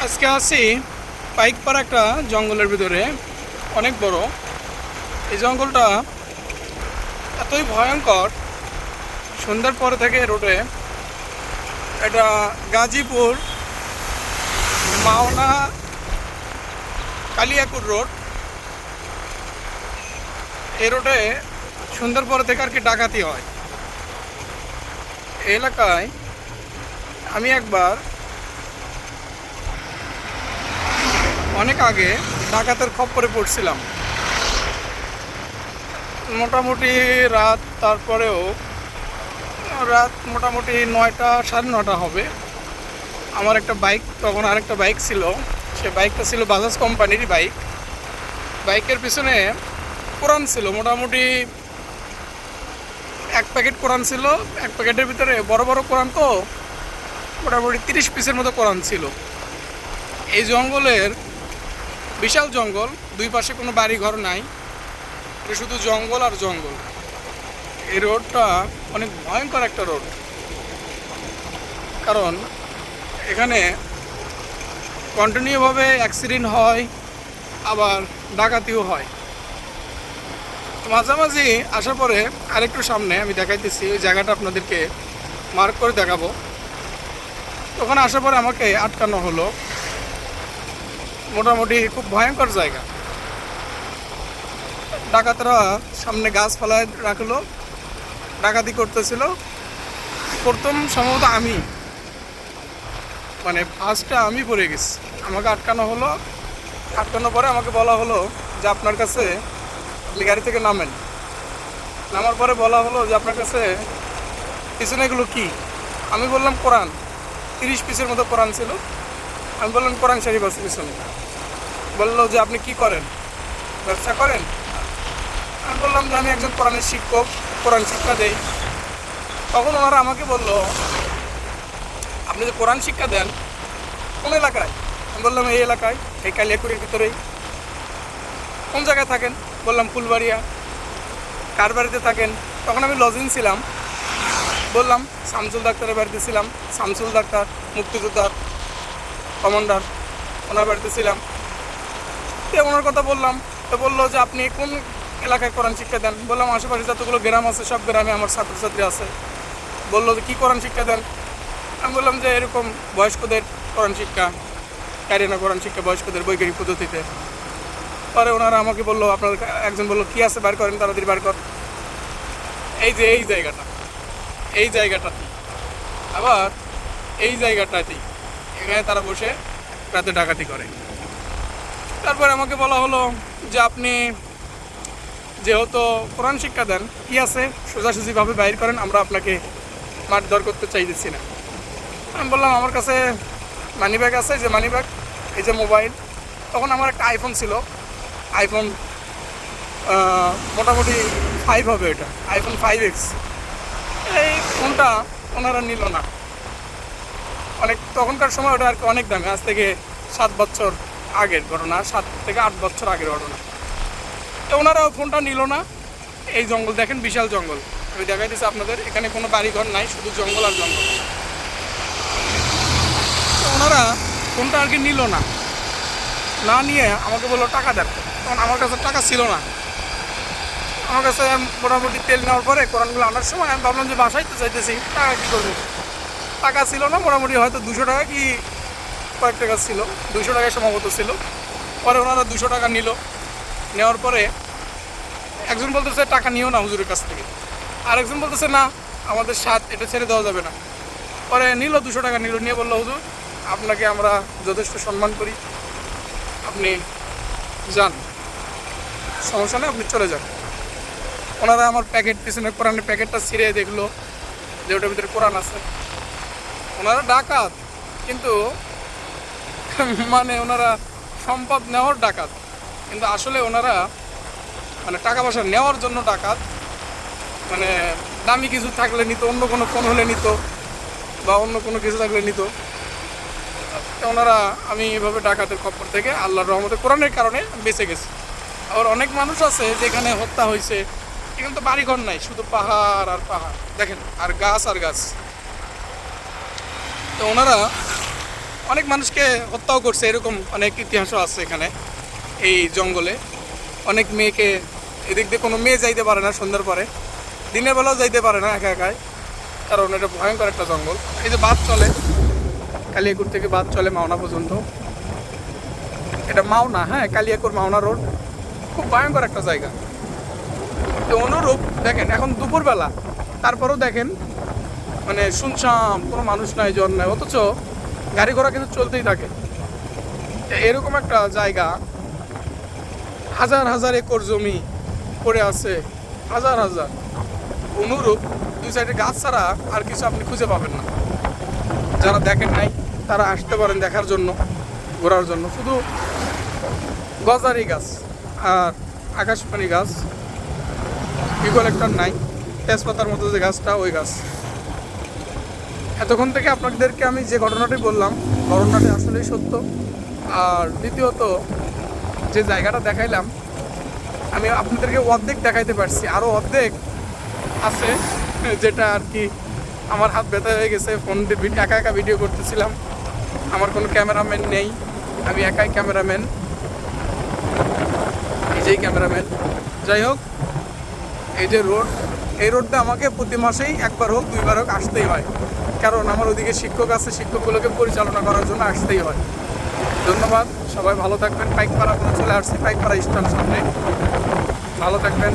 আজকে আছি পাইকপাড়া একটা জঙ্গলের ভিতরে, অনেক বড়। এই জঙ্গলটা এতই ভয়ঙ্কর, সন্ধ্যার পরে থেকে রোডে, এটা গাজীপুর মাওনা কালিয়াকুর রোড। এই রোডে সন্ধ্যার পরে থেকে আর কি ডাকাতি হয়। এই এলাকায় আমি একবার অনেক আগে ডাকাতের খপ্পরে পড়ছিলাম। মোটামুটি রাত, তারপরেও রাত মোটামুটি 9টা, সাড়ে 9টা হবে। আমার একটা বাইক, তখন আরেকটা বাইক ছিল, সে বাইকটা ছিল বাজাজ কোম্পানির বাইক। বাইকের পিছনে কোরআন ছিল, মোটামুটি এক প্যাকেট কোরআন ছিল। এক প্যাকেটের ভিতরে বড় বড় কোরআন, তো মোটামুটি 30 পিসের মতো কোরআন ছিল। এই জঙ্গলের বিশাল জঙ্গল, দুই পাশে কোনো বাড়ি ঘর নাই, এটা শুধু জঙ্গল আর জঙ্গল। এই রোডটা অনেক ভয়ঙ্কর একটা রোড, কারণ এখানে কন্টিনিউভাবে অ্যাক্সিডেন্ট হয়, আবার ডাকাতিও হয়। মাঝামাঝি আসার পরে আরেকটু সামনে আমি দেখাইতেছি, ওই জায়গাটা আপনাদেরকে মার্ক করে দেখাবো। ওখানে আসার পরে আমাকে আটকানো হলো। মোটামুটি খুব ভয়ঙ্কর জায়গা। ডাকাতরা সামনে গাছ ফেলায় রাখলো, ডাকাতি করতেছিল। প্রথম সম্ভবত আমি, মানে ফার্স্টটা আমি পড়ে গেছি। আমাকে আটকানো হলো, আটকানোর পরে আমাকে বলা হলো যে আপনার কাছে, আপনি গাড়ি থেকে নামেন। নামার পরে বলা হলো যে আপনার কাছে পিছনে এগুলো কী। আমি বললাম কোরআন, 30 পিসের মতো কোরআন ছিল। আমি বললাম কোরআন শরীফ আছে পিছনে। বললো যে আপনি কি করেন, ব্যবসা করেন? আমি বললাম যে আমি একজন কোরআনের শিক্ষক, কোরআন শিক্ষা দেই। তখন ওনারা আমাকে বললো, আপনি যে কোরআন শিক্ষা দেন কোন এলাকায়? আমি বললাম এই এলাকায়, এই কালিয়াকুড়ির ভিতরেই। কোন জায়গায় থাকেন? বললাম ফুলবাড়িয়া। কার বাড়িতে থাকেন? তখন আমি লজিং ছিলাম। বললাম শামসুল ডাক্তারের বাড়িতে ছিলাম। শামসুল ডাক্তার মুক্তিযোদ্ধার কমান্ডার, ওনার বাড়িতে ছিলাম। তো ওনার কথা বললাম। তো বললো যে আপনি কোন এলাকায় কোরআন শিক্ষা দেন? বললাম আশেপাশে যতগুলো গ্রাম আছে সব গ্রামে আমার ছাত্রছাত্রী আছে। বললো যে কী কোরআন শিক্ষা দেন? আমি বললাম যে এরকম বয়স্কদের কোরআন শিক্ষা, ক্যারিয়ানা কোরআন শিক্ষা বয়স্কদের বৈজ্ঞানিক পদ্ধতিতে। পরে ওনারা আমাকে বললো, আপনার একজন বললো কী আছে বার করেন, তাড়াতাড়ি বার কর। এই যে এই জায়গাটা, এই জায়গাটাতেই, আবার এই জায়গাটাতেই এখানে তারা বসে রাতে ডাকাতি করে। তারপরে আমাকে বলা হলো যে আপনি যেহেতু কোরআন শিক্ষা দেন, কী আছে সোজাসুজিভাবে বাইর করেন, আমরা আপনাকে মারধর করতে চাইতেছি না। আমি বললাম আমার কাছে মানি ব্যাগ আছে, যে মানি ব্যাগ, এই যে মোবাইল। তখন আমার একটা আইফোন ছিল, আইফোন মোটামুটি 5 হবে, এটা আইফোন 5X। এই ফোনটা ওনারা নিল না। অনেক তখনকার সময় ওটা আর কি অনেক দামি, আজ থেকে 7 বছর আগের ঘটনা, 7 থেকে 8 বছর আগের ঘটনা। তো ওনারা ফোনটা নিল না। এই জঙ্গল দেখেন, বিশাল জঙ্গল, আমি দেখাইতেছি আপনাদের। এখানে কোনো বাড়িঘর নাই, শুধু জঙ্গল আর জঙ্গল। তো ওনারা ফোনটা আর কি নিল না, না নিয়ে আমাকে বললো টাকা দেন। তখন আমার কাছে টাকা ছিল না। আমার কাছে মোটামুটি তেল নেওয়ার পরে কোরআনগুলো আনার সময় আমি ভাবলাম যে বাসায় তো চাইতেছি, টাকা কী করবো, টাকা ছিল না। মোটামুটি হয়তো 200 টাকা কি কয়েক টাকা ছিল, 200 টাকায় সম্ভবত ছিল। পরে ওনারা 200 টাকা নিল। নেওয়ার পরে একজন বলতেছে টাকা নিও না হুজুরের কাছ থেকে, আর একজন বলতেছে না আমাদের সাথ, এটা ছেড়ে দেওয়া যাবে না। পরে নিল, 200 টাকা নিল, নিয়ে বললো হুজুর আপনাকে আমরা যথেষ্ট সম্মান করি, আপনি যান, সমস্যা নেই, আপনি চলে যান। ওনারা আমার প্যাকেট, পিছনে কোরআনের প্যাকেটটা ছিঁড়ে দেখলো যে ওটার ভিতরে কোরআন আছে। ওনারা ডাকাত, কিন্তু মানে ওনারা সম্পদ নেওয়ার ডাকাত, কিন্তু আসলে ওনারা মানে টাকা পয়সা নেওয়ার জন্য ডাকাত। মানে দামি কিছু থাকলে নিত, অন্য কোনো ফোন হলে নিত, বা অন্য কোনো কিছু থাকলে নিত। ওনারা, আমি এভাবে ডাকাতের খপ্পর থেকে আল্লাহর রহমতে কোরআনের কারণে বেঁচে গেছি। আবার অনেক মানুষ আছে যেখানে হত্যা হয়েছে, এখানে তো বাড়িঘর নাই, শুধু পাহাড় আর পাহাড় দেখেন, আর গাছ আর গাছ। তো ওনারা অনেক মানুষকে হত্যাও করছে, এরকম অনেক ইতিহাসও আছে এখানে এই জঙ্গলে। অনেক মেয়েকে, এদিক দিয়ে কোনো মেয়ে যাইতে পারে না সন্ধ্যার পরে, দিনের বেলাও যাইতে পারে না একা একাই, কারণ এটা ভয়ঙ্কর একটা জঙ্গল। এই যে বাস চলে, কালিয়াকুর থেকে বাস চলে মাওনা পর্যন্ত। এটা মাওনা, হ্যাঁ, কালিয়াকুর মাওনা রোড, খুব ভয়ঙ্কর একটা জায়গা। তো অনুরূপ দেখেন এখন দুপুরবেলা, তারপরেও দেখেন মানে শুনশান, কোনো মানুষ নাই, জন নাই, অথচ গাড়ি ঘোড়া কিন্তু চলতেই থাকে। এরকম একটা জায়গা, হাজার হাজার একর জমি পড়ে আছে, হাজার হাজার। অনুরূপ দুই সাইডে গাছ ছাড়া আর কিছু আপনি খুঁজে পাবেন না। যারা দেখেন নাই তারা আসতে পারেন দেখার জন্য, ঘোরার জন্য। শুধু গজারি গাছ আর আকাশপানি গাছ, ইউক্যালিপটাস নাই, তেজপাতার মতো যে গাছটা, ওই গাছ। এতক্ষণ থেকে আপনাদেরকে আমি যে ঘটনাটি বললাম, ঘটনাটি আসলেই সত্য। আর দ্বিতীয়ত যে জায়গাটা দেখাইলাম, আমি আপনাদেরকে অর্ধেক দেখাইতে পারছি, আরও অর্ধেক আছে যেটা আর কি আমার হাত ব্যথা হয়ে গেছে। ফোন একা একা ভিডিও করতেছিলাম, আমার কোনো ক্যামেরাম্যান নেই, আমি একাই ক্যামেরাম্যান, নিজেই ক্যামেরাম্যান। যাই হোক, এই যে রোড, এই রোডটা আমাকে প্রতি মাসেই একবার হোক দুইবার হোক আসতেই হয়, কারণ আমার ওদিকে শিক্ষক আছে, শিক্ষকগুলোকে পরিচালনা করার জন্য আসতেই হয়। ধন্যবাদ, সবাই ভালো থাকবেন। পাইকপাড়া চলে আসছি, পাইকপাড়া স্ট্যান্ড সামনে। ভালো থাকবেন।